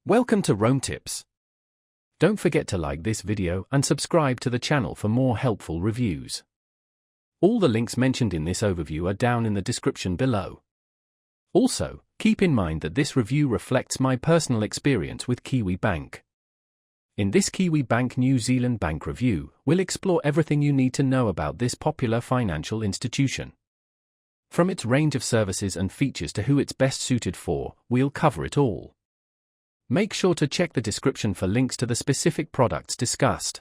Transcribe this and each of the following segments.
Welcome to Rome Tips. Don't forget to like this video and subscribe to the channel for more helpful reviews. All the links mentioned in this overview are down in the description below. Also, keep in mind that this review reflects my personal experience with Kiwibank. In this Kiwibank New Zealand Bank review, we'll explore everything you need to know about this popular financial institution. From its range of services and features to who it's best suited for, we'll cover it all. Make sure to check the description for links to the specific products discussed.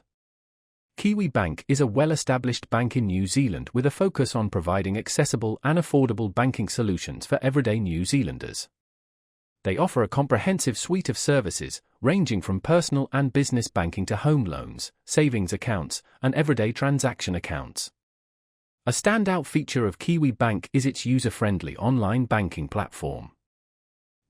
Kiwibank is a well-established bank in New Zealand with a focus on providing accessible and affordable banking solutions for everyday New Zealanders. They offer a comprehensive suite of services, ranging from personal and business banking to home loans, savings accounts, and everyday transaction accounts. A standout feature of Kiwibank is its user-friendly online banking platform.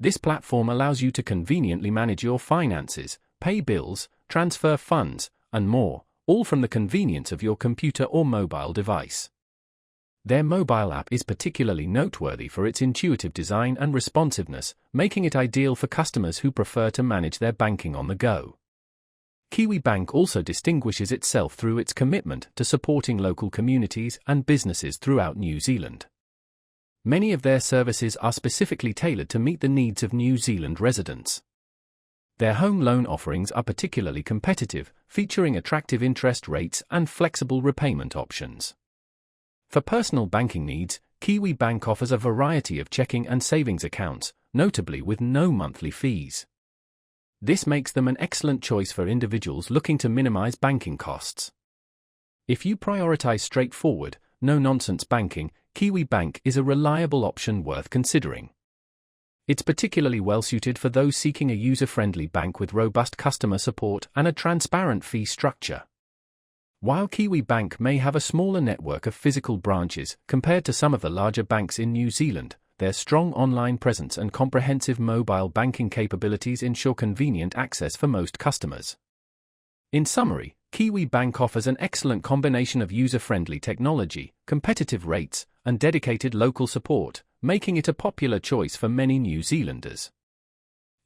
This platform allows you to conveniently manage your finances, pay bills, transfer funds, and more, all from the convenience of your computer or mobile device. Their mobile app is particularly noteworthy for its intuitive design and responsiveness, making it ideal for customers who prefer to manage their banking on the go. Kiwibank also distinguishes itself through its commitment to supporting local communities and businesses throughout New Zealand. Many of their services are specifically tailored to meet the needs of New Zealand residents. Their home loan offerings are particularly competitive, featuring attractive interest rates and flexible repayment options. For personal banking needs, Kiwibank offers a variety of checking and savings accounts, notably with no monthly fees. This makes them an excellent choice for individuals looking to minimize banking costs. If you prioritize straightforward, no-nonsense banking, Kiwibank is a reliable option worth considering. It's particularly well-suited for those seeking a user-friendly bank with robust customer support and a transparent fee structure. While Kiwibank may have a smaller network of physical branches compared to some of the larger banks in New Zealand, their strong online presence and comprehensive mobile banking capabilities ensure convenient access for most customers. In summary, Kiwibank offers an excellent combination of user-friendly technology, competitive rates, and dedicated local support, making it a popular choice for many New Zealanders.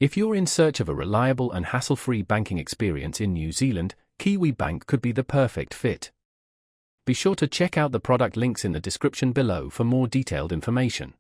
If you're in search of a reliable and hassle-free banking experience in New Zealand, Kiwibank could be the perfect fit. Be sure to check out the product links in the description below for more detailed information.